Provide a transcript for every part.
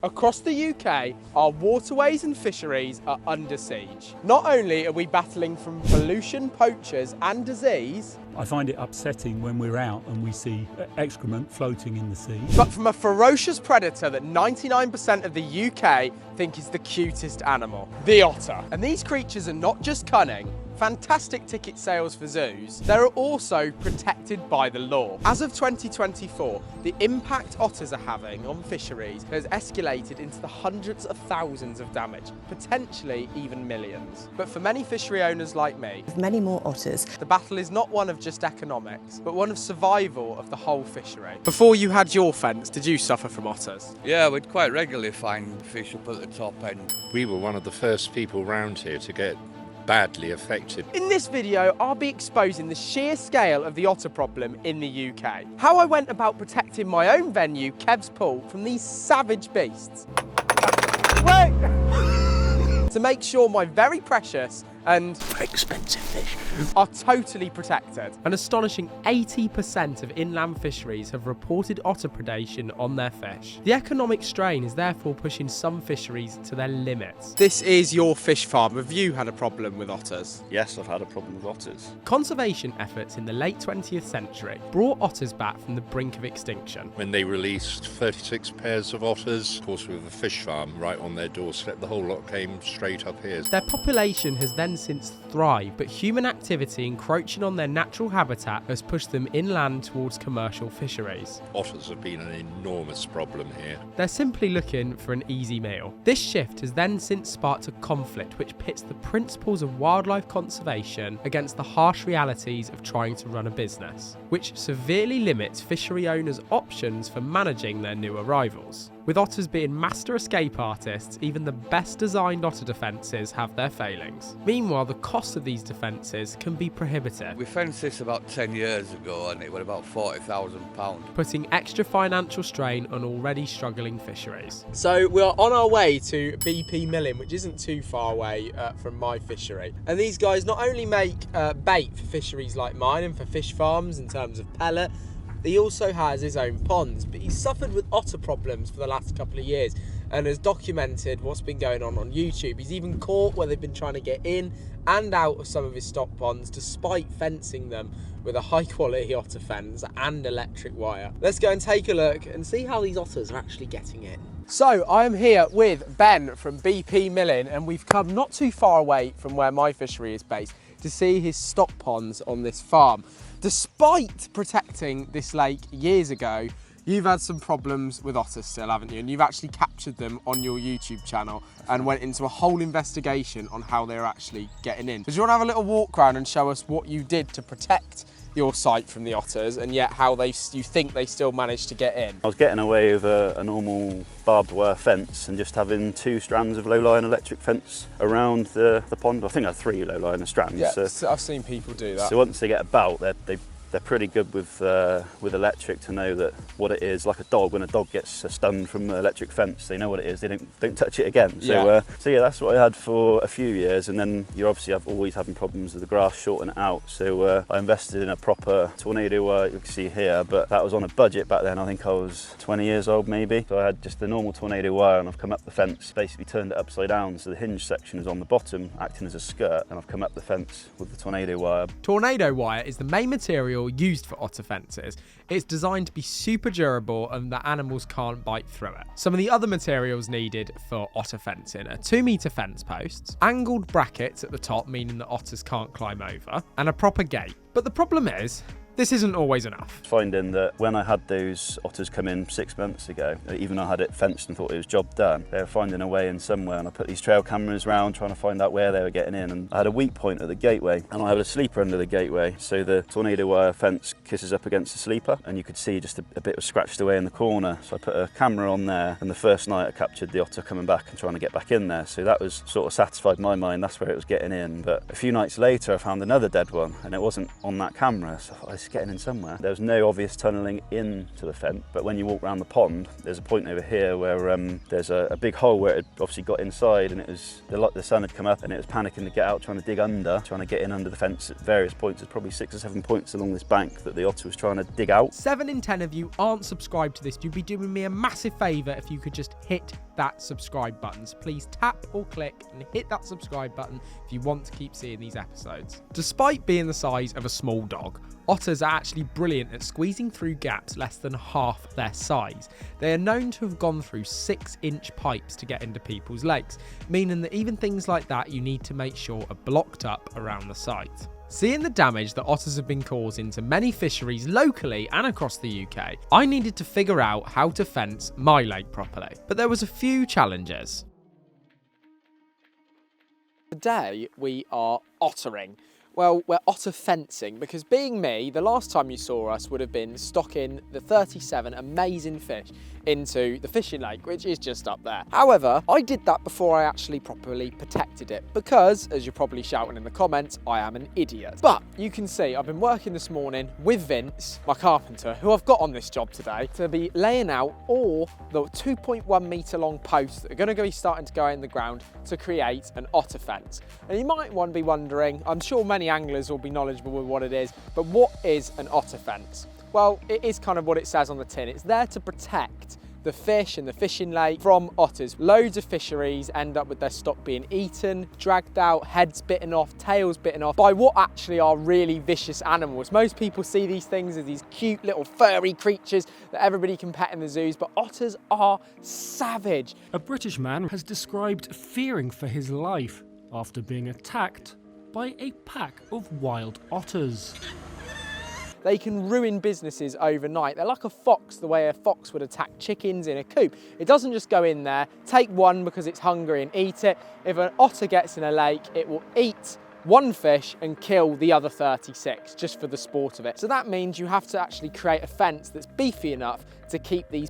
Across the UK, our waterways and fisheries are under siege. Not only are we battling from pollution, poachers and disease, I find it upsetting when we're out and we see excrement floating in the sea. but from a ferocious predator that 99% of the UK think is the cutest animal, the otter. And these creatures are not just cunning, fantastic ticket sales for zoos, they're also protected by the law. As of 2024, the impact otters are having on fisheries has escalated into the hundreds of thousands of damage, potentially even millions. But for many fishery owners like me, With many more otters. the battle is not one of just economics, but one of survival of the whole fishery. Before you had your fence, did you suffer from otters? Yeah, we'd quite regularly find fish up at the top end. We were one of the first people round here to get badly affected. In this video, I'll be exposing the sheer scale of the otter problem in the UK. How I went about protecting my own venue, Kev's Pool, from these savage beasts. Wait! To make sure my very precious and Expensive fish. are totally protected. An astonishing 80% of inland fisheries have reported otter predation on their fish. The economic strain is therefore pushing some fisheries to their limits. This is your fish farm. Have you had a problem with otters? Yes, I've had a problem with otters. Conservation efforts in the late 20th century brought otters back from the brink of extinction. When they released 36 pairs of otters, of course with a fish farm right on their doorstep, the whole lot came straight up here. Their population has then since thrived, but human activity encroaching on their natural habitat has pushed them inland towards commercial fisheries. Otters have been an enormous problem here. They're simply looking for an easy meal. This shift has then since sparked a conflict which pits the principles of wildlife conservation against the harsh realities of trying to run a business, which severely limits fishery owners' options for managing their new arrivals. With otters being master escape artists, even the best designed otter defences have their failings. Meanwhile, the cost of these defences can be prohibitive, We fenced this about 10 years ago and it was about £40,000. putting extra financial strain on already struggling fisheries. So we're on our way to BP Milling, which isn't too far away from my fishery. And these guys not only make bait for fisheries like mine and for fish farms in terms of pellet, he also has his own ponds, but he's suffered with otter problems for the last couple of years and has documented what's been going on YouTube. He's even caught where they've been trying to get in and out of some of his stock ponds despite fencing them with a high quality otter fence and electric wire. Let's go and take a look and see how these otters are actually getting in. So I am here with Ben from BP Milling, and we've come not too far away from where my fishery is based to see his stock ponds on this farm. Despite protecting this lake years ago, you've had some problems with otters still, haven't you? And you've actually captured them on your YouTube channel and went into a whole investigation on how they're actually getting in. So do you want to have a little walk around and show us what you did to protect your site from the otters, and yet how you think they still managed to get in? I was getting away with a normal barbed wire fence and just having 2 strands of low-lying electric fence around the pond. I think I had 3 low-lying strands. Yeah, So, I've seen people do that. so once they get about, they're pretty good with electric to know that what it is. Like a dog, when a dog gets stunned from the electric fence, they know what it is. They don't touch it again. So yeah, that's what I had for a few years, and then you obviously always having problems with the grass shorting out. So I invested in a proper tornado wire, you can see here, but that was on a budget back then. I think I was 20 years old maybe. So I had just the normal tornado wire, and I've come up the fence, basically turned it upside down, so the hinge section is on the bottom, acting as a skirt, and I've come up the fence with the tornado wire. Tornado wire is the main material used for otter fences. It's designed to be super durable and that animals can't bite through it. Some of the other materials needed for otter fencing are 2-metre fence posts, angled brackets at the top meaning that otters can't climb over, and a proper gate. But the problem is, this isn't always enough. Finding that when I had those otters come in 6 months ago, even though I had it fenced and thought it was job done, they were finding a way in somewhere, and I put these trail cameras around trying to find out where they were getting in, and I had a weak point at the gateway, and I had a sleeper under the gateway, so the tornado wire fence kisses up against the sleeper, and you could see just a bit was scratched away in the corner. So I put a camera on there, and the first night I captured the otter coming back and trying to get back in there, so that was sort of satisfied my mind, that's where it was getting in. But a few nights later I found another dead one, and it wasn't on that camera, so I getting in somewhere. There's no obvious tunnelling into the fence, but when you walk around the pond, there's a point over here where there's a big hole where it had obviously got inside, and it was the sun had come up and it was panicking to get out, trying to dig under, trying to get in under the fence at various points. There's probably 6 or 7 points along this bank that the otter was trying to dig out. 7 in 10 of you aren't subscribed to this. You'd be doing me a massive favour if you could just hit that subscribe button. So please tap or click and hit that subscribe button if you want to keep seeing these episodes. Despite being the size of a small dog, otters are actually brilliant at squeezing through gaps less than half their size. They are known to have gone through 6-inch pipes to get into people's lakes, meaning that even things like that you need to make sure are blocked up around the site. Seeing the damage that otters have been causing to many fisheries locally and across the UK, I needed to figure out how to fence my lake properly. But there was a few challenges. Today we are ottering. Well, we're otter fencing because, being me, the last time you saw us would have been stocking the 37 amazing fish into the fishing lake, which is just up there. However, I did that before I actually properly protected it because, as you're probably shouting in the comments, I am an idiot. But you can see I've been working this morning with Vince, my carpenter, who I've got on this job today, to be laying out all the 2.1 metre long posts that are going to be starting to go in the ground to create an otter fence. And you might be wondering, I'm sure many anglers will be knowledgeable with what it is, but what is an otter fence? Well, it is kind of what it says on the tin. It's there to protect the fish in the fishing lake from otters. Loads of fisheries end up with their stock being eaten, dragged out, heads bitten off, tails bitten off by what actually are really vicious animals. Most people see these things as these cute little furry creatures that everybody can pet in the zoos, but otters are savage. A British man has described fearing for his life after being attacked by a pack of wild otters. They can ruin businesses overnight. They're like a fox, the way a fox would attack chickens in a coop. It doesn't just go in there, take one because it's hungry and eat it. If an otter gets in a lake, it will eat one fish and kill the other 36 just for the sport of it. So that means you have to actually create a fence that's beefy enough to keep these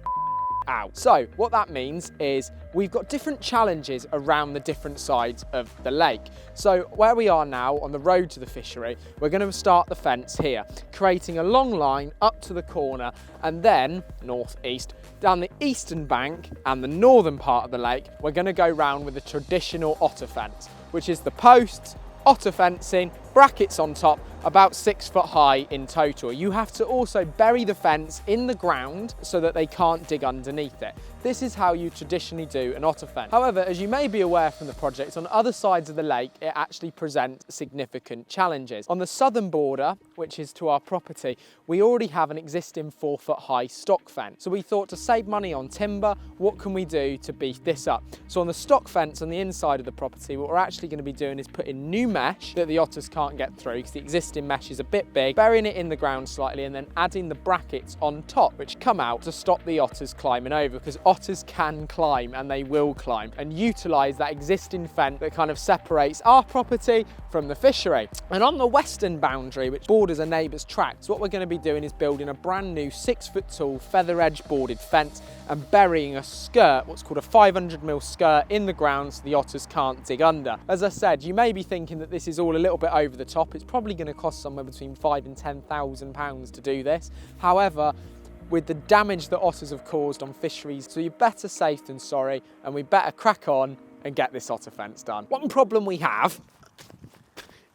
out. So what that means is we've got different challenges around the different sides of the lake. So where we are now on the road to the fishery, we're going to start the fence here, creating a long line up to the corner and then northeast down the eastern bank and the northern part of the lake. We're going to go round with a traditional otter fence, which is the posts, otter fencing, brackets on top, about 6 foot high in total. You have to also bury the fence in the ground so that they can't dig underneath it. This is how you traditionally do an otter fence. However, as you may be aware from the project, on other sides of the lake, it actually presents significant challenges. On the southern border, which is to our property, we already have an existing 4 foot high stock fence. So we thought, to save money on timber, what can we do to beef this up? So on the stock fence on the inside of the property, what we're actually going to be doing is putting new mesh that the otters can't get through because the existing mesh is a bit big, burying it in the ground slightly and then adding the brackets on top, which come out to stop the otters climbing over, because otters can climb and they will climb, and utilise that existing fence that kind of separates our property from the fishery. And on the western boundary, which borders a neighbour's tracts, what we're going to be doing is building a brand new 6 foot tall feather edge boarded fence and burying a skirt, what's called a 500mm skirt, in the ground so the otters can't dig under. As I said, you may be thinking that this is all a little bit over the top. It's probably going to cost somewhere between £5,000 and £10,000 to do this. However, with the damage that otters have caused on fisheries, so you're better safe than sorry, and we better crack on and get this otter fence done. One problem we have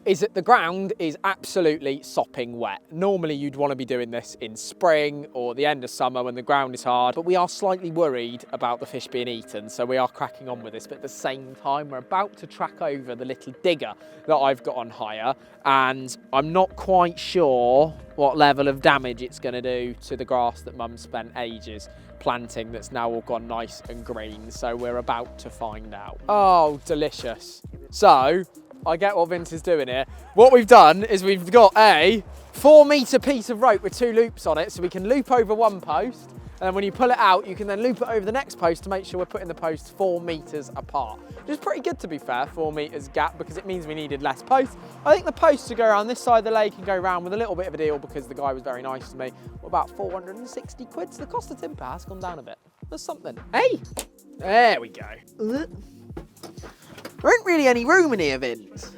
is that the ground is absolutely sopping wet. Normally you'd want to be doing this in spring or the end of summer when the ground is hard, but we are slightly worried about the fish being eaten, so we are cracking on with this. But at the same time, we're about to track over the little digger that I've got on hire, and I'm not quite sure what level of damage it's going to do to the grass that Mum spent ages planting that's now all gone nice and green, so we're about to find out. Oh, delicious. So I get what Vince is doing here. What we've done is we've got a 4 metre piece of rope with 2 loops on it, so we can loop over one post, and then when you pull it out, you can then loop it over the next post to make sure we're putting the posts 4 metres apart. Which is pretty good, to be fair, 4 metres gap, because it means we needed less posts. I think the posts to go around this side of the lake and go around with a little bit of a deal, because the guy was very nice to me, were about 460 quid. So the cost of timber has gone down a bit. That's something. Hey, there we go. There ain't really any room in here, Vince.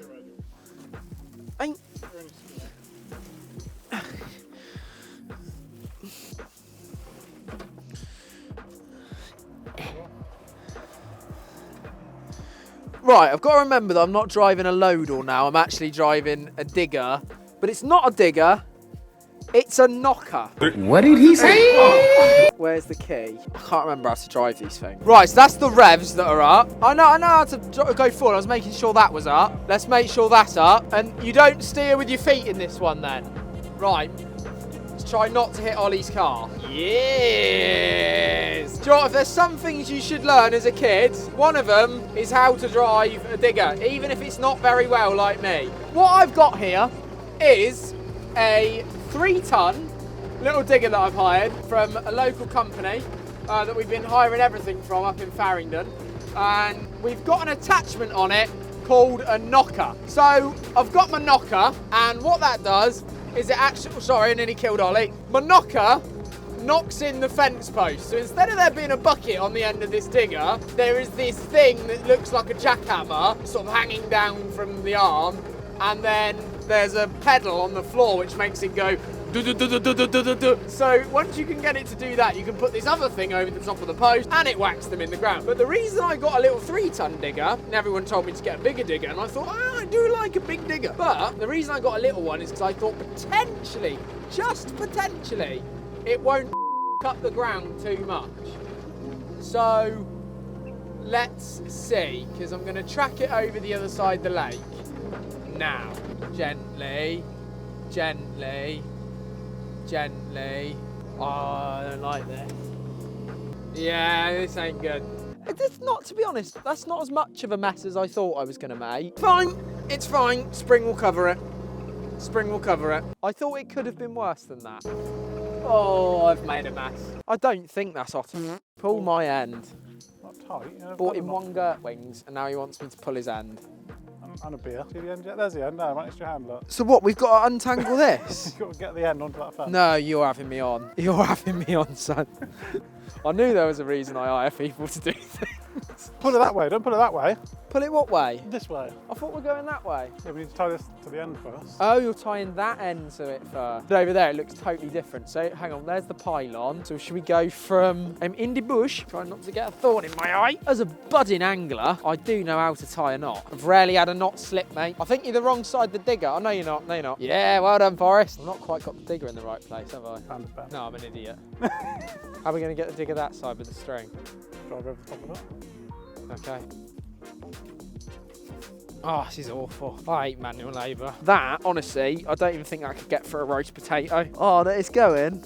Right, I've got to remember that I'm not driving a loader now. I'm actually driving a digger. But it's not a digger. It's a knocker. What did he say? Where's the key? I can't remember how to drive these things. Right, so that's the revs that are up. I know how to go forward. I was making sure that was up. Let's make sure that's up. And you don't steer with your feet in this one then. Right. Let's try not to hit Ollie's car. Yes! Do you know what? If there's some things you should learn as a kid, one of them is how to drive a digger, even if it's not very well like me. What I've got here is a 3-ton little digger that I've hired from a local company that we've been hiring everything from up in Farringdon, and we've got an attachment on it called a knocker. So I've got my knocker, and what that does is it actually, sorry, I nearly killed Ollie. My knocker knocks in the fence post. So instead of there being a bucket on the end of this digger, there is this thing that looks like a jackhammer sort of hanging down from the arm, and then there's a pedal on the floor which makes it go do do do do do do do do. So once you can get it to do that, you can put this other thing over the top of the post and it whacks them in the ground. But the reason I got a little 3-ton digger, and everyone told me to get a bigger digger, and I thought, I do like a big digger. But the reason I got a little one is because I thought potentially, just potentially, it won't up the ground too much. So let's see, because I'm going to track it over the other side of the lake. Now, gently, gently, gently. Oh, I don't like this. Yeah, this ain't good. It's not, to be honest, that's not as much of a mess as I thought I was going to make. Fine, it's fine. Spring will cover it. Spring will cover it. I thought it could have been worse than that. Oh, I've made a mess. I don't think that's Otter. Pull my end. Not tight. Bought him 1 girt wings, and now he wants me to pull his end. And a beer. See the end yet? There's the end. No, right next to your hand, look. So what, we've got to untangle this? You've got to get the end onto that fence. No, you're having me on. You're having me on, son. I knew there was a reason I hire people to do things. Pull it that way. Don't pull it that way. Pull it what way? This way. I thought we were going that way. Yeah, we need to tie this to the end first. Oh, you're tying that end to it first. But over there, it looks totally different. So hang on, there's the pylon. So should we go from in the bush? Try not to get a thorn in my eye. As a budding angler, I do know how to tie a knot. I've rarely had a knot slip, mate. I think you're the wrong side of the digger. Oh, no, you're not. No, you're not. Yeah, well done, Forrest. I've not quite got the digger in the right place, have I? No, I'm an idiot. How are we going to get the digger that side with the string? Drive over the top of it. Okay. Oh, this is awful. I hate manual labour. That, honestly, I don't even think I could get for a roast potato. Oh, that is going.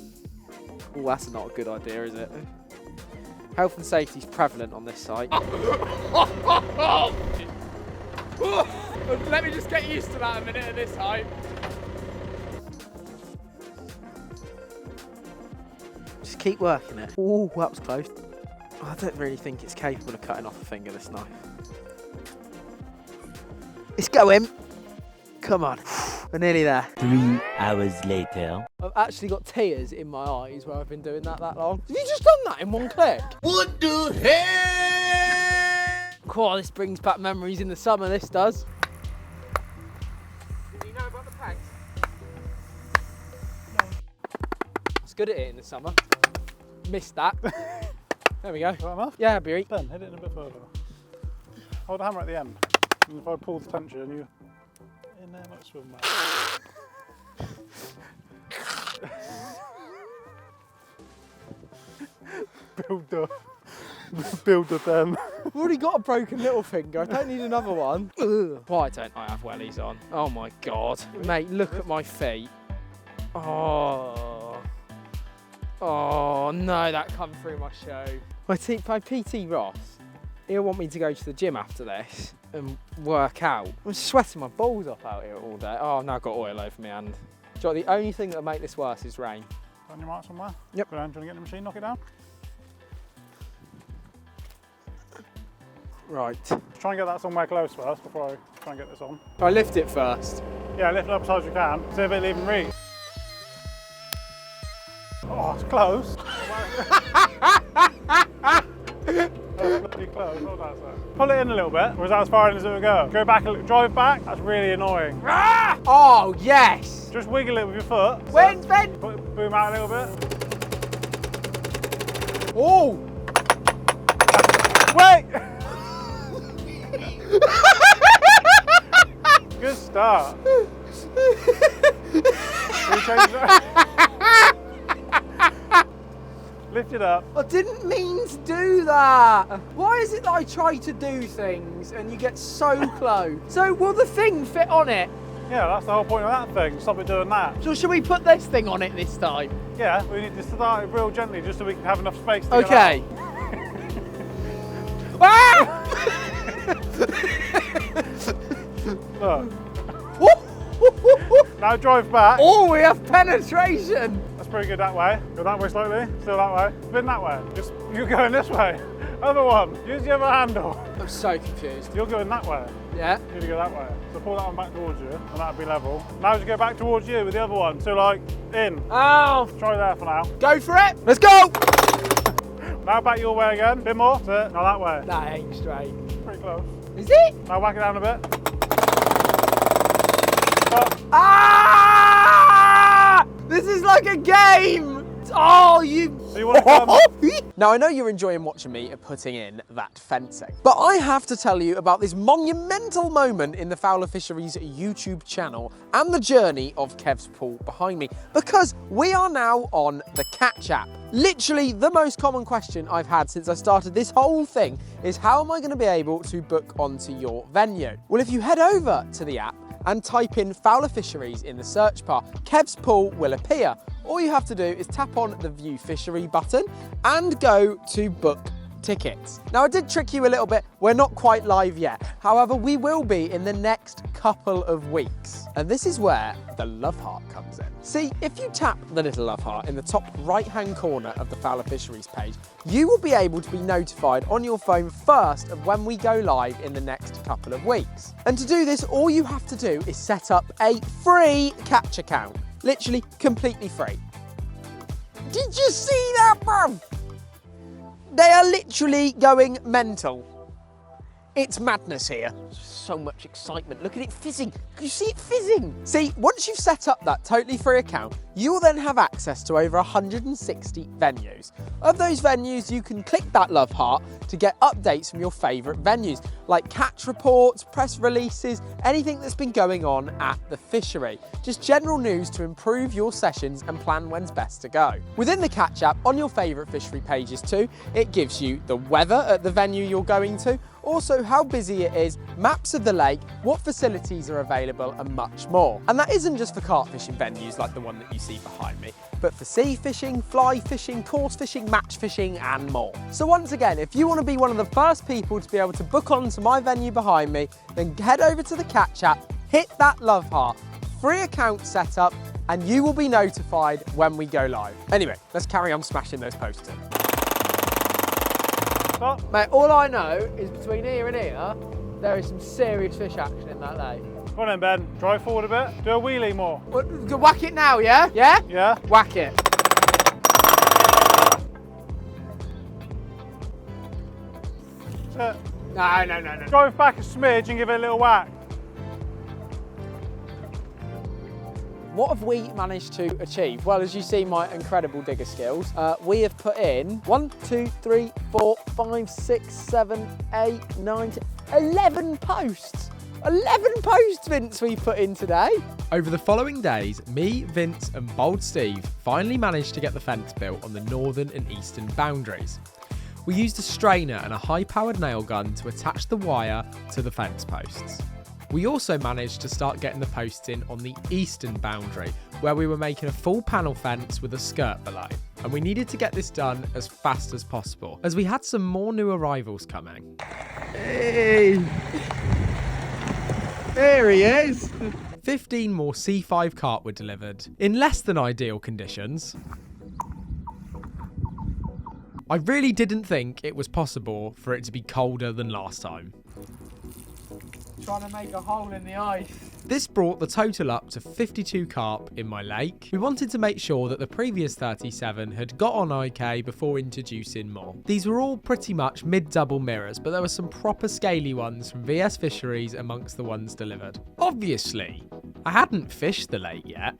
Oh, that's not a good idea, is it? Health and safety is prevalent on this site. Let me just get used to that a minute at this height. Just keep working it. Oh, that was close. I don't really think it's capable of cutting off a finger, this knife. It's going. Come on. We're nearly there. 3 hours later. I've actually got tears in my eyes where I've been doing that long. Have you just done that in one click? What the hell? Cool, this brings back memories in the summer, this does. Did you know about the pegs? No. I was good at it in the summer. Missed that. There we go. Is that enough? Yeah, Beery. Ben, hit it in a bit further. Hold the hammer at the end. And if I pull the tension, you in there like swim mate. Build up them. I've already got a broken little finger. I don't need another one. Ugh. Why don't I have wellies on? Oh my God. Mate, look at my feet. Oh. Oh no, that come through my show. My PT Ross, he'll want me to go to the gym after this and work out. I'm sweating my balls off out here all day. Oh, I've now got oil over my hand. Do you know, the only thing that'll make this worse is rain. On your mark somewhere? Yep. Go down, do you want to get the machine, knock it down? Right. Try and get that somewhere close first before I try and get this on. I lift it first. Yeah, lift it up as high as you can. See if it'll even reach. Oh, it's close. That's bloody close. Hold that, sir. Pull it in a little bit, or is that as far in as it would go? Go back a little, drive back. That's really annoying. Ah! Oh, yes! Just wiggle it with your foot. When? Boom out a little bit. Oh! Wait! that. Can we change that? Lift it up. I didn't mean to do that. Why is it that I try to do things and you get so close? So will the thing fit on it? Yeah, that's the whole point of that thing. Stop it doing that. So should we put this thing on it this time? Yeah, we need to start it real gently just so we can have enough space to Okay. get out. Look. Now drive back. Oh, we have penetration. That's pretty good that way. Go that way slightly. Still that way. Spin that way. Just you're going this way. Other one. Use the other handle. I'm so confused. You're going that way. Yeah. You need to go that way. So pull that one back towards you, and that'll be level. Now just go back towards you with the other one. So like in. Oh. Try there for now. Go for it. Let's go. Now back your way again. Bit more. That's it. Now that way. That ain't straight. Pretty close. Is it? Now whack it down a bit. Ah! This is like a game. Oh, you. So you want to come? Now, I know you're enjoying watching me putting in that fencing, but I have to tell you about this monumental moment in the Fowler Fisheries YouTube channel and the journey of Kev's pool behind me, because we are now on the Catch app. Literally, the most common question I've had since I started this whole thing is how am I going to be able to book onto your venue? Well, if you head over to the app and type in Fowler Fisheries in the search bar, Kev's pool will appear. All you have to do is tap on the View Fishery button and go to Book Tickets. Now, I did trick you a little bit. We're not quite live yet. However, we will be in the next couple of weeks. And this is where the love heart comes in. See, if you tap the little love heart in the top right-hand corner of the Fowler Fisheries page, you will be able to be notified on your phone first of when we go live in the next couple of weeks. And to do this, all you have to do is set up a free Catch account. Literally completely free. Did you see that, bruv? They are literally going mental. It's madness here. So much excitement. Look at it fizzing. Can you see it fizzing? See, once you've set up that totally free account, you will then have access to over 160 venues. Of those venues, you can click that love heart to get updates from your favourite venues, like catch reports, press releases, anything that's been going on at the fishery. Just general news to improve your sessions and plan when's best to go. Within the Catch app, on your favourite fishery pages too, it gives you the weather at the venue you're going to, also how busy it is, maps of the lake, what facilities are available and much more. And that isn't just for carp fishing venues like the one that you see behind me, but for sea fishing, fly fishing, course fishing, match fishing and more. So once again, if you want to be one of the first people to be able to book onto my venue behind me, then head over to the Catch app, hit that love heart, free account setup, and you will be notified when we go live. Anyway, let's carry on smashing those posts in. Stop. Mate, all I know is between here and here, there is some serious fish action in that lake. Go on then, Ben. Drive forward a bit. Do a wheelie more. Whack it now, yeah? Yeah? Yeah. Whack it. That's it. No. Drive back a smidge and give it a little whack. What have we managed to achieve? Well, as you see my incredible digger skills, we have put in 1, 2, 3, 4, 5, 6, 7, 8, 9, 10, 11 posts. 11 posts, Vince, we put in today. Over the following days, me, Vince and Bold Steve finally managed to get the fence built on the northern and eastern boundaries. We used a strainer and a high-powered nail gun to attach the wire to the fence posts. We also managed to start getting the posts in on the eastern boundary, where we were making a full panel fence with a skirt below. And we needed to get this done as fast as possible, as we had some more new arrivals coming. Hey! There he is! 15 more C5 carp were delivered, in less than ideal conditions. I really didn't think it was possible for it to be colder than last time. Trying to make a hole in the ice. This brought the total up to 52 carp in my lake. We wanted to make sure that the previous 37 had got on okay before introducing more. These were all pretty much mid-double mirrors, but there were some proper scaly ones from VS Fisheries amongst the ones delivered. Obviously, I hadn't fished the lake yet.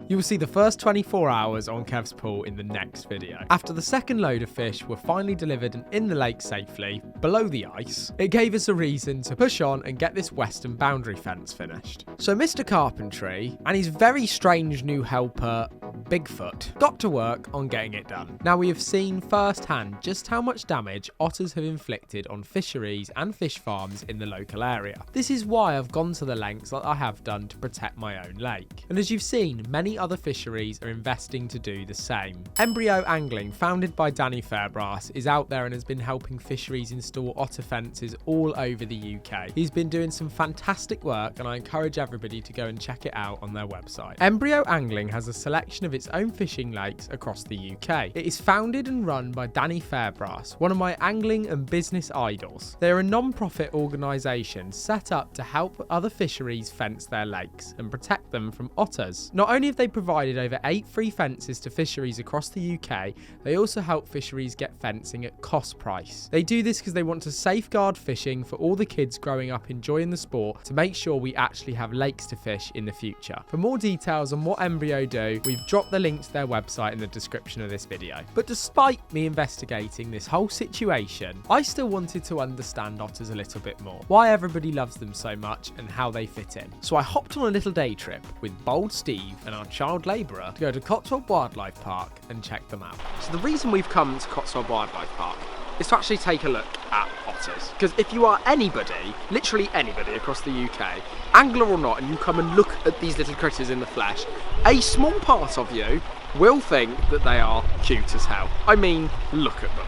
You will see the first 24 hours on Kev's pool in the next video. After the second load of fish were finally delivered and in the lake safely, below the ice, it gave us a reason to push on and get this western boundary fence finished. So Mr. Carpentry and his very strange new helper, Bigfoot, got to work on getting it done. Now we have seen firsthand just how much damage otters have inflicted on fisheries and fish farms in the local area. This is why I've gone to the lengths that I have done to protect my own lake. And as you've seen, many other fisheries are investing to do the same. Embryo Angling, founded by Danny Fairbrass, is out there and has been helping fisheries install otter fences all over the UK. He's been doing some fantastic work and I encourage everybody to go and check it out on their website. Embryo Angling has a selection of its own fishing lakes across the UK. It is founded and run by Danny Fairbrass, one of my angling and business idols. They are a non-profit organisation set up to help other fisheries fence their lakes and protect them from otters. Not only have they provided over 8 free fences to fisheries across the UK, they also help fisheries get fencing at cost price. They do this because they want to safeguard fishing for all the kids growing up enjoying the sport to make sure we actually have lakes to fish in the future. For more details on what Embryo do, we've dropped the link to their website in the description of this video. But despite me investigating this whole situation, I still wanted to understand otters a little bit more, why everybody loves them so much and how they fit in. So I hopped on a little day trip with Bold Steve and our child labourer to go to Cotswold Wildlife Park and check them out. So the reason we've come to Cotswold Wildlife Park is to actually take a look at otters. Because if you are anybody, literally anybody across the UK, angler or not, and you come and look at these little critters in the flesh, a small part of you will think that they are cute as hell. I mean, look at them.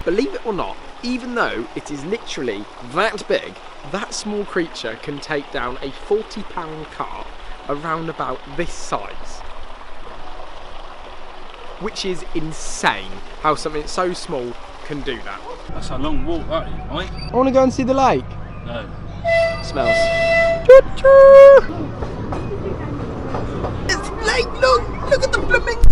Believe it or not, even though it is literally that big, that small creature can take down a 40-pound carp around about this size. Which is insane, how something so small can do that. That's a long walk, that is, mate. I want to go and see the lake. No. Smells. Choo-choo! It's lake, look at the flamingo!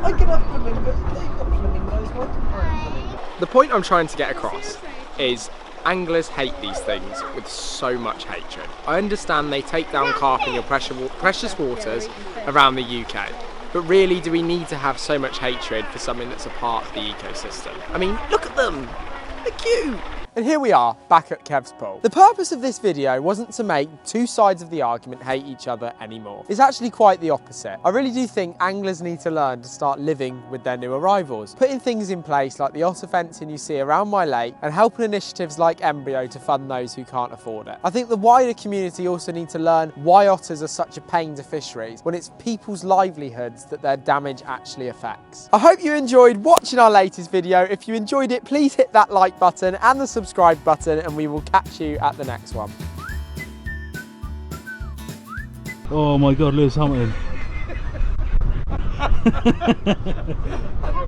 I can have flamingos, they've got flamingos, why can't I have flamingos? The point I'm trying to get across is anglers hate these things with so much hatred. I understand they take down carp in your precious waters around the UK. But really, do we need to have so much hatred for something that's a part of the ecosystem? I mean, look at them! They're cute! And here we are, back at Kev's pool. The purpose of this video wasn't to make two sides of the argument hate each other anymore. It's actually quite the opposite. I really do think anglers need to learn to start living with their new arrivals, putting things in place like the otter fencing you see around my lake and helping initiatives like Embryo to fund those who can't afford it. I think the wider community also need to learn why otters are such a pain to fisheries when it's people's livelihoods that their damage actually affects. I hope you enjoyed watching our latest video. If you enjoyed it, please hit that like button and the subscribe button, and we will catch you at the next one. Oh my God, Lewis Hamilton.